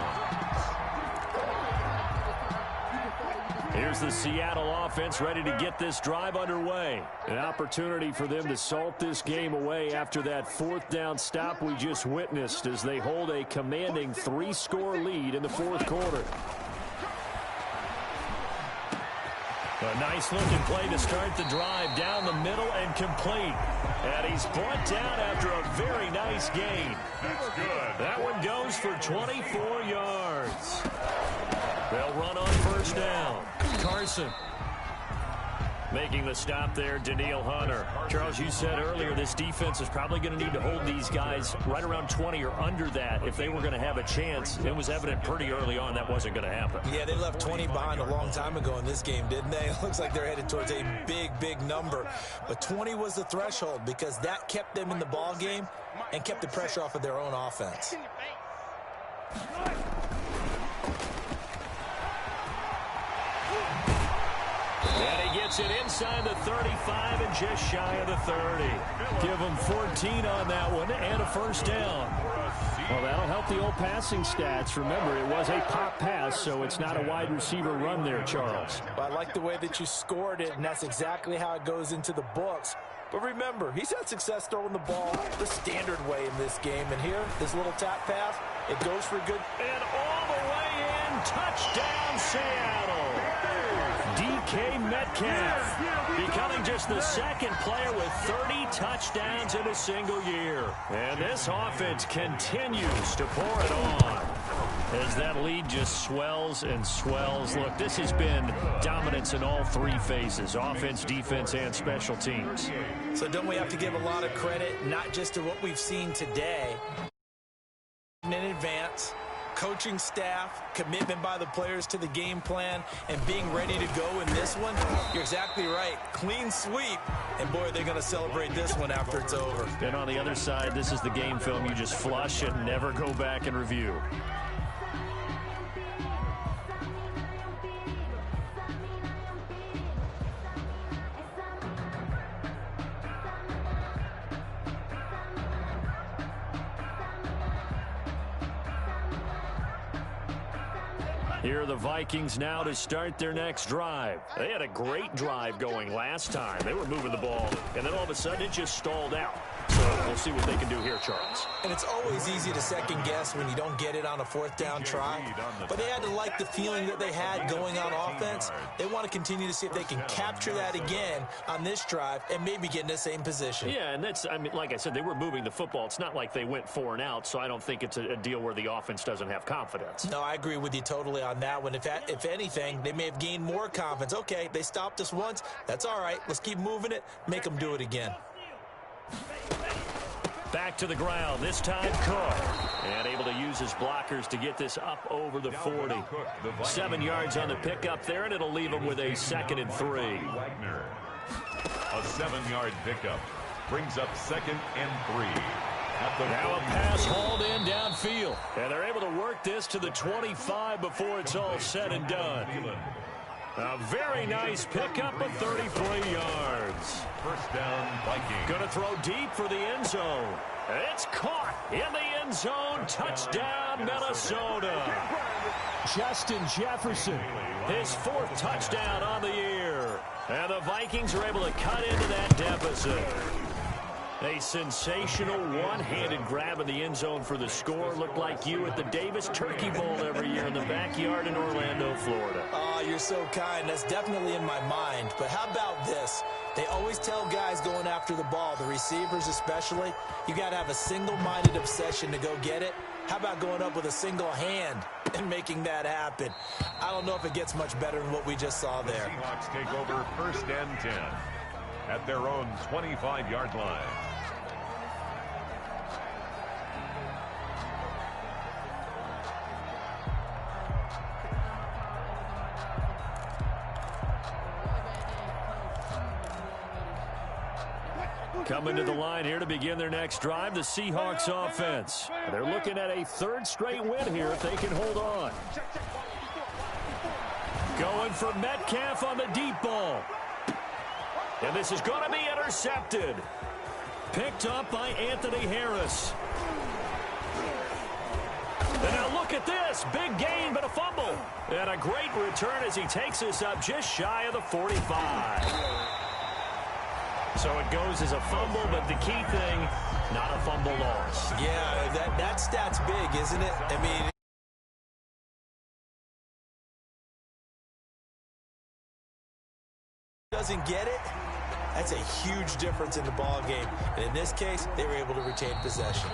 Here's the Seattle offense ready to get this drive underway. An opportunity for them to salt this game away after that fourth down stop we just witnessed as they hold a commanding 3-score lead in the fourth quarter. A nice-looking play to start the drive down the middle and complete. And he's brought down after a very nice gain. That's good. That one goes for 24 yards. They'll run on first down. Carson making the stop there, Danielle Hunter. Charles, you said earlier this defense is probably going to need to hold these guys right around 20 or under that if they were going to have a chance. It was evident pretty early on that wasn't going to happen. Yeah, they left 20 behind a long time ago in this game, didn't they? It looks like they're headed towards a big, big number. But 20 was the threshold because that kept them in the ball game and kept the pressure off of their own offense. And he gets it inside the 35 and just shy of the 30. Give him 14 on that one and a first down. Well, that'll help the old passing stats. Remember, it was a pop pass, so it's not a wide receiver run there, Charles. Well, I like the way that you scored it, and that's exactly how it goes into the books. But remember, he's had success throwing the ball the standard way in this game. And here, this little tap pass, it goes for good. And all the way in, touchdown Seattle. DK Metcalf becoming just the second player with 30 touchdowns in a single year. And this offense continues to pour it on as that lead just swells and swells. Look, this has been dominance in all three phases, offense, defense, and special teams. So don't we have to give a lot of credit, not just to what we've seen today, in advance, coaching staff, commitment by the players to the game plan, and being ready to go in this one? You're exactly right. Clean sweep. And, boy, they're going to celebrate this one after it's over. And on the other side, this is the game film you just flush and never go back and review. Here are the Vikings now to start their next drive. They had a great drive going last time. They were moving the ball, and then all of a sudden it just stalled out. So we'll see what they can do here, Charles. And it's always easy to second guess when you don't get it on a fourth down try. But they had to like the feeling that they had going on offense. They want to continue to see if they can capture that again on this drive and maybe get in the same position. Yeah, and that's, I mean, like I said, they were moving the football. It's not like they went 4 and out, so I don't think it's a deal where the offense doesn't have confidence. No, I agree with you totally on that one. If anything, they may have gained more confidence. Okay, they stopped us once. That's all right. Let's keep moving it. Make them do it again. Back to the ground, this time Cook. And able to use his blockers to get this up over the 40. 7 yards on the pickup there, and it'll leave him with a 2nd and 3. A 7-yard pickup brings up 2nd and 3. Now a pass hauled in downfield. And they're able to work this to the 25 before it's all said and done. A very nice pickup of 33 yards. First down, Vikings. Going to throw deep for the end zone. It's caught in the end zone. Touchdown, Minnesota. Justin Jefferson, his 4th touchdown on the year. And the Vikings are able to cut into that deficit. A sensational one-handed grab in the end zone for the score. Looked like you at the Davis Turkey Bowl every year in the backyard in Orlando, Florida. Oh, you're so kind. That's definitely in my mind. But how about this? They always tell guys going after the ball, the receivers especially, you got to have a single-minded obsession to go get it. How about going up with a single hand and making that happen? I don't know if it gets much better than what we just saw there. The Seahawks take over 1st and 10 at their own 25-yard line. Coming to the line here to begin their next drive, the Seahawks offense. They're looking at a 3rd straight win here if they can hold on. Going for Metcalf on the deep ball. And this is going to be intercepted. Picked up by Anthony Harris. And now look at this. Big gain, but a fumble. And a great return as he takes us up just shy of the 45. So it goes as a fumble, but the key thing, not a fumble loss. Yeah, that stat's big, isn't it? I mean, doesn't get it. That's a huge difference in the ball game. And in this case, they were able to retain possession.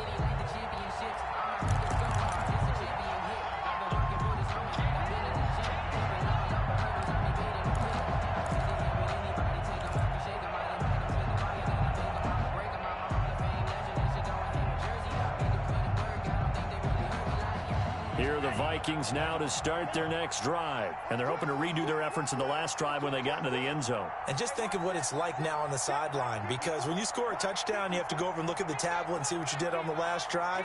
Here are the Vikings now to start their next drive. And they're hoping to redo their efforts in the last drive when they got into the end zone. And just think of what it's like now on the sideline, because when you score a touchdown, you have to go over and look at the tablet and see what you did on the last drive.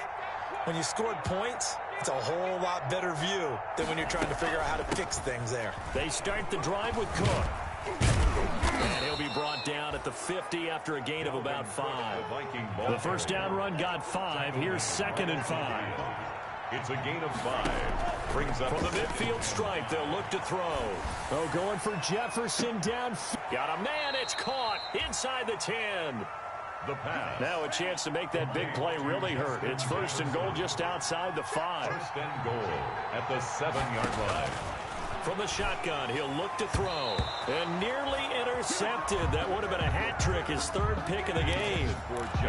When you scored points, it's a whole lot better view than when you're trying to figure out how to fix things there. They start the drive with Cook. And he'll be brought down at the 50 after a gain of about 5. The first down run got 5. Here's 2nd and 5. It's a gain of 5. Brings up from the midfield stripe. They'll look to throw. Oh, going for Jefferson down. Got a man. It's caught inside the 10. the pass. Now a chance to make that big play really hurt. It's 1st and goal just outside the 5. 1st and goal at the 7-yard line. From the shotgun, he'll look to throw. And nearly intercepted. That would have been a hat trick, his 3rd pick of the game.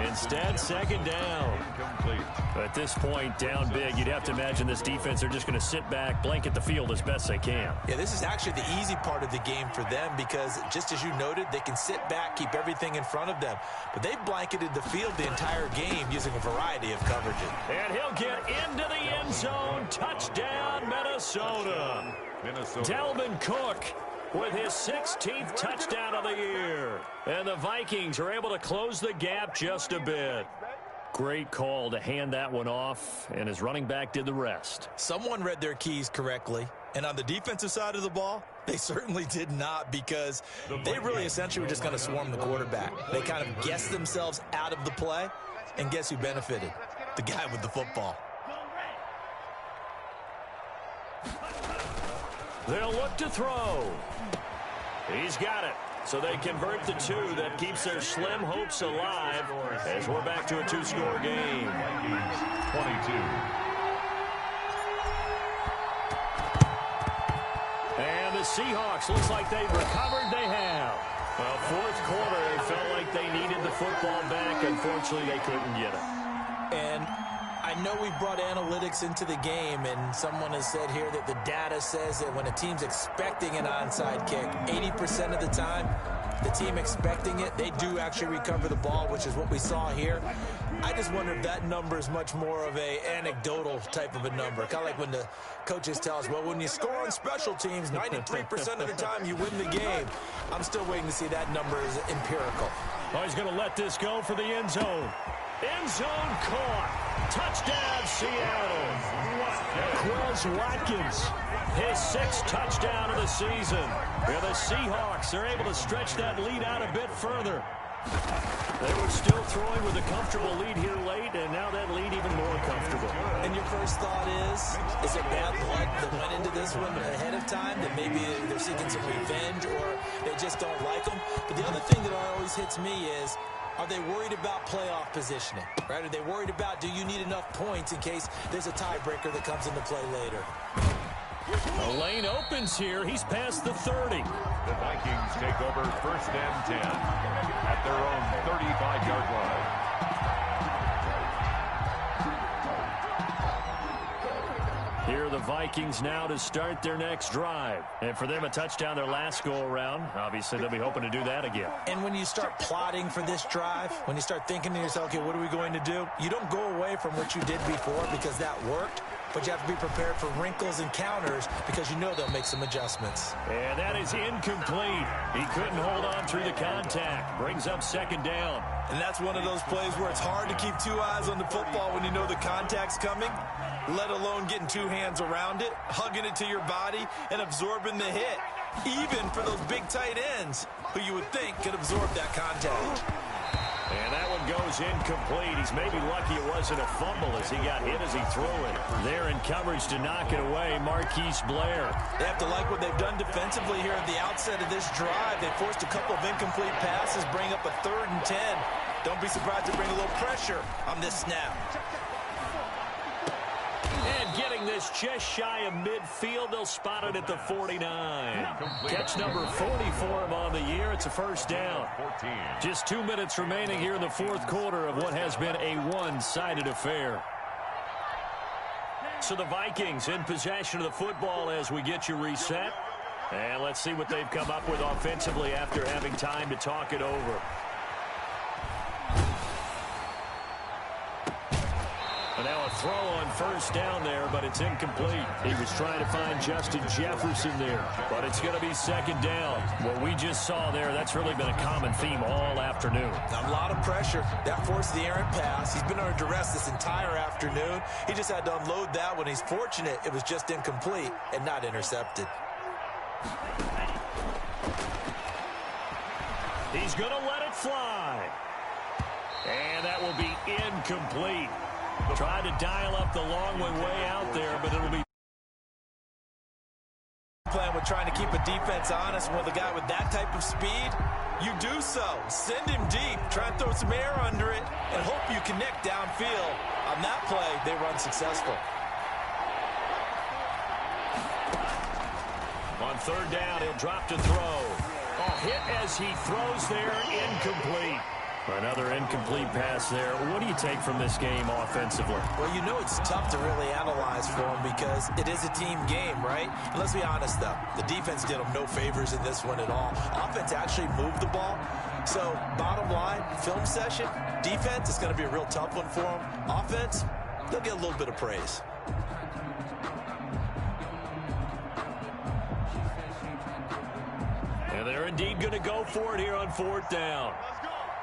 Instead, 2nd down. Incomplete. At this point, down big, you'd have to imagine this defense, they're just going to sit back, blanket the field as best they can. Yeah, this is actually the easy part of the game for them because, just as you noted, they can sit back, keep everything in front of them. But they blanketed the field the entire game using a variety of coverages. And he'll get into the end zone. Touchdown, Minnesota. Dalvin Cook with his 16th touchdown of the year. And the Vikings are able to close the gap just a bit. Great call to hand that one off, and his running back did the rest. Someone read their keys correctly, and on the defensive side of the ball, they certainly did not, because they really essentially were just going to swarm the quarterback. They kind of guessed themselves out of the play, and guess who benefited? The guy with the football. They'll look to throw. He's got it. So they convert the 2. That keeps their slim hopes alive as we're back to a 2-score game. Vikings 22. And the Seahawks, looks like they've recovered. They have. Well, 4th quarter, they felt like they needed the football back. Unfortunately, they couldn't get it. And I know we brought analytics into the game, and someone has said here that the data says that when a team's expecting an onside kick, 80% of the time, the team expecting it, they do actually recover the ball, which is what we saw here. I just wonder if that number is much more of a anecdotal type of a number. Kind of like when the coaches tell us, well, when you score on special teams, 93% of the time you win the game. I'm still waiting to see that number is empirical. Oh, he's going to let this go for the end zone. End zone caught. Touchdown, Seattle. Quez Watkins, his 6th touchdown of the season. Yeah, the Seahawks are able to stretch that lead out a bit further. They were still throwing with a comfortable lead here late, and now that lead even more comfortable. And your first thought is it bad blood that went into this one ahead of time, that maybe they're seeking some revenge or they just don't like them? But the other thing that always hits me is Are they worried about playoff positioning? Right? Are they worried about, do you need enough points in case there's a tiebreaker that comes into play later? The lane opens here. He's past the 30. The Vikings take over 1st and 10 at their own 35-yard line. Here are the Vikings now to start their next drive. And for them, a touchdown their last go-around. Obviously, they'll be hoping to do that again. And when you start plotting for this drive, when you start thinking to yourself, okay, what are we going to do? You don't go away from what you did before because that worked. But you have to be prepared for wrinkles and counters because you know they'll make some adjustments. And that is incomplete. He couldn't hold on through the contact. Brings up 2nd down. And that's one of those plays where it's hard to keep 2 eyes on the football when you know the contact's coming, let alone getting 2 hands around it, hugging it to your body, and absorbing the hit. Even for those big tight ends who you would think could absorb that contact. And that one goes incomplete. He's maybe lucky it wasn't a fumble as he got hit as he threw it. There in coverage to knock it away, Marquise Blair. They have to like what they've done defensively here at the outset of this drive. They forced a couple of incomplete passes, bring up a 3rd and 10. Don't be surprised to bring a little pressure on this snap. And getting this just shy of midfield, they'll spot it at the 49. Catch number 40 for him on the year. It's a 1st down. Just 2 minutes remaining here in the 4th quarter of what has been a one-sided affair. So the Vikings in possession of the football as we get you reset. And let's see what they've come up with offensively after having time to talk it over. And now a throw on 1st down there, but it's incomplete. He was trying to find Justin Jefferson there, but it's going to be 2nd down. What we just saw there, that's really been a common theme all afternoon. A lot of pressure. That forced the errant pass. He's been under duress this entire afternoon. He just had to unload that one. He's fortunate it was just incomplete and not intercepted. He's going to let it fly. And that will be incomplete. Tried to dial up the long way out there, but it'll be plan with trying to keep a defense honest with a guy with that type of speed. You do so. Send him deep. Try and throw some air under it and hope you connect downfield. On that play, they run successful. On 3rd down, he'll drop to throw. A hit as he throws there, incomplete. Another incomplete pass there. What do you take from this game offensively? Well, you know it's tough to really analyze for them because it is a team game, right? And let's be honest, though. The defense did them no favors in this one at all. Offense actually moved the ball. So, bottom line, film session, defense is going to be a real tough one for them. Offense, they'll get a little bit of praise. And they're indeed going to go for it here on 4th down.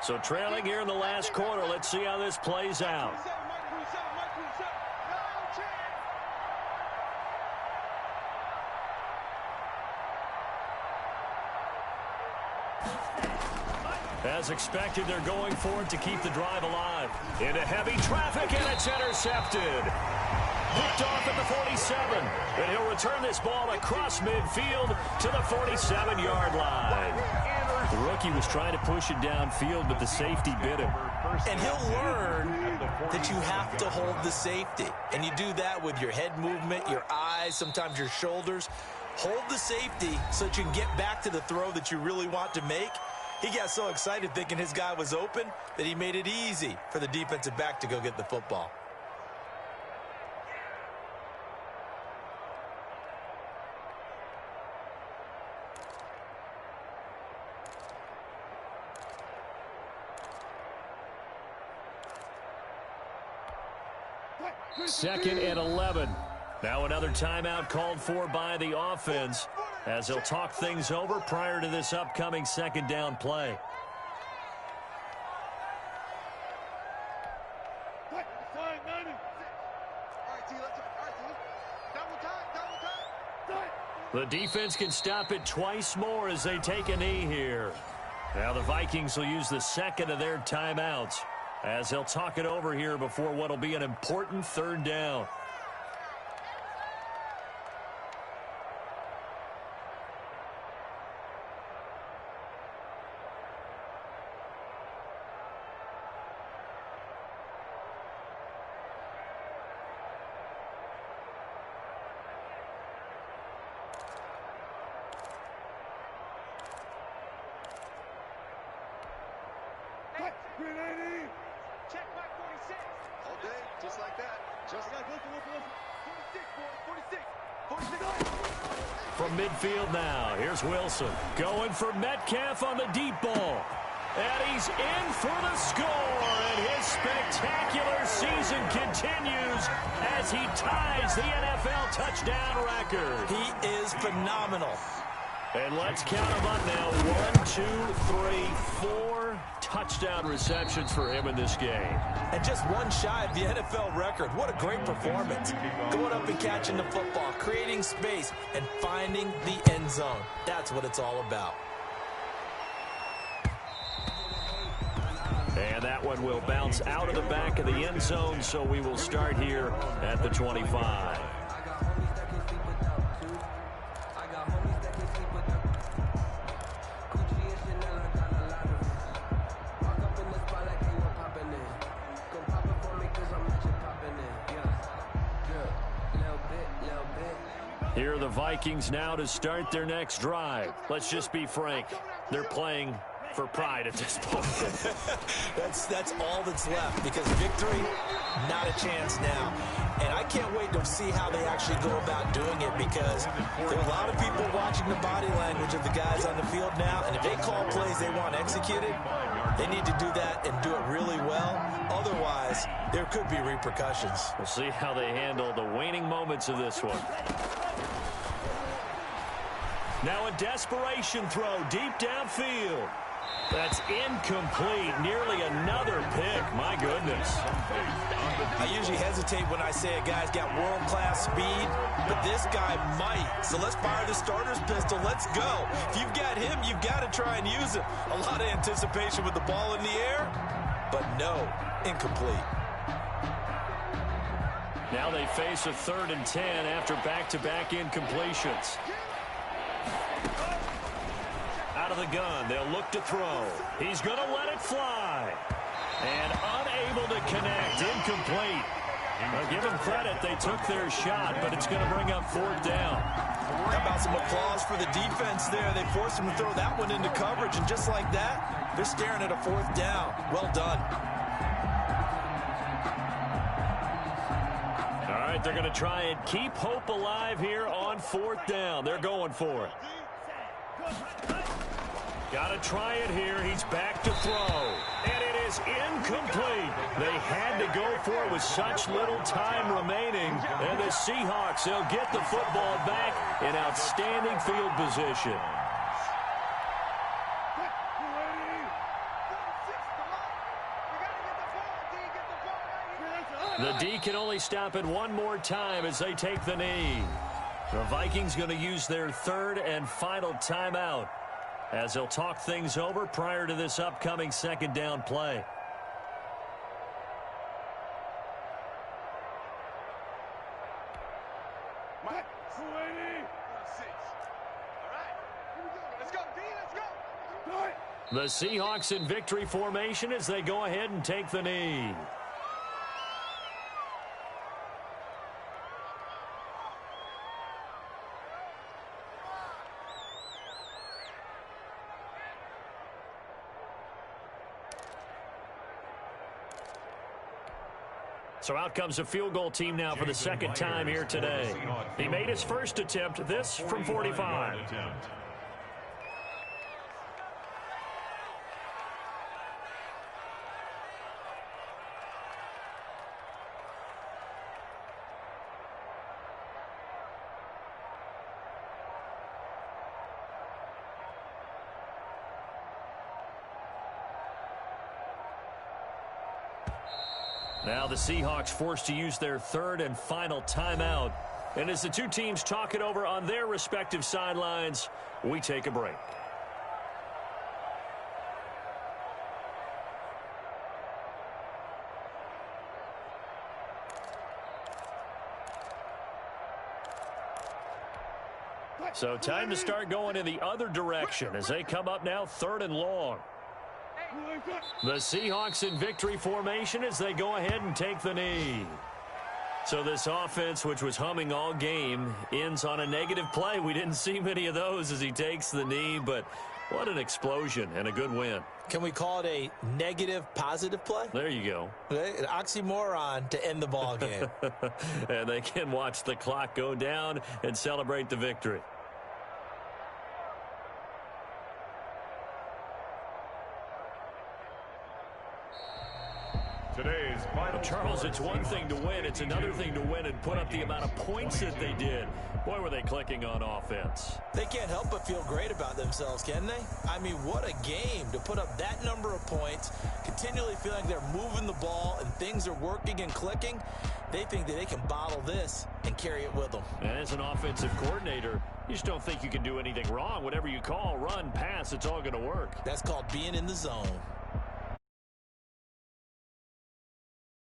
So trailing here in the last quarter. Let's see how this plays out. As expected, they're going for it to keep the drive alive. Into heavy traffic, and it's intercepted. Picked off at the 47. And he'll return this ball across midfield to the 47-yard line. The rookie was trying to push it downfield, but the safety bit him. And he'll learn that you have to hold the safety. And you do that with your head movement, your eyes, sometimes your shoulders. Hold the safety so that you can get back to the throw that you really want to make. He got so excited thinking his guy was open that he made it easy for the defensive back to go get the football. Second and 11. Now another timeout called for by the offense as they'll talk things over prior to this upcoming 2nd down play. The defense can stop it twice more as they take a knee here. Now the Vikings will use the 2nd of their timeouts as they'll talk it over here before what will be an important 3rd down. Check my 46. All day, just like that. Just like 46, boy. 46. 46. From midfield now, here's Wilson. Going for Metcalf on the deep ball. And he's in for the score. And his spectacular season continues as he ties the NFL touchdown record. He is phenomenal. And let's count him up now. 1, 2, 3, 4 touchdown receptions for him in this game. And just one shy of the NFL record. What a great performance. Going up and catching the football, creating space, and finding the end zone. That's what it's all about. And that one will bounce out of the back of the end zone, so we will start here at the 25. Here are the Vikings now to start their next drive. Let's just be frank. They're playing for pride at this point. That's all that's left, because victory, not a chance now. And I can't wait to see how they actually go about doing it, because there are a lot of people watching the body language of the guys on the field now, and if they call plays they want executed, they need to do that and do it really well. Otherwise, there could be repercussions. We'll see how they handle the waning moments of this one. Now a desperation throw deep downfield. That's incomplete. Nearly another pick. My goodness. I usually hesitate when I say a guy's got world-class speed, but this guy might. So let's fire the starter's pistol. Let's go. If you've got him, you've got to try and use him. A lot of anticipation with the ball in the air, but no, incomplete. Now they face a 3rd and 10 after back-to-back incompletions. Out of the gun, they'll look to throw. He's going to let it fly. And unable to connect, incomplete. Well, give them credit, they took their shot, but it's going to bring up 4th down. How about some applause for the defense there? They forced him to throw that one into coverage, and just like that, they're staring at a 4th down. Well done. All right, they're going to try and keep hope alive here on 4th down. They're going for it. Got to try it here. He's back to throw. And it is incomplete. They had to go for it with such little time remaining. And the Seahawks, they'll get the football back in outstanding field position. The D can only stop it one more time as they take the knee. The Vikings going to use their 3rd and final timeout as they'll talk things over prior to this upcoming 2nd down play. The Seahawks in victory formation as they go ahead and take the knee. So out comes a field goal team now for the 2nd time here today. He made his first attempt, this from 45. Now the Seahawks forced to use their 3rd and final timeout. And as the two teams talk it over on their respective sidelines, we take a break. So time to start going in the other direction as they come up now 3rd and long. The Seahawks in victory formation as they go ahead and take the knee. So this offense, which was humming all game, ends on a negative play. We didn't see many of those as he takes the knee, but What an explosion and a good win. Can we call it a negative positive play? There you go. An oxymoron to end the ball game. And they can watch the clock go down and celebrate the victory. Today's final Charles, it's one thing to win. It's another thing to win and put up the amount of points that they did. Boy, were they clicking on offense. They can't help but feel great about themselves, can they? I mean, what a game to put up that number of points, continually feeling like they're moving the ball and things are working and clicking. They think that they can bottle this and carry it with them. And as an offensive coordinator, you just don't think you can do anything wrong. Whatever you call, run, pass, it's all going to work. That's called being in the zone.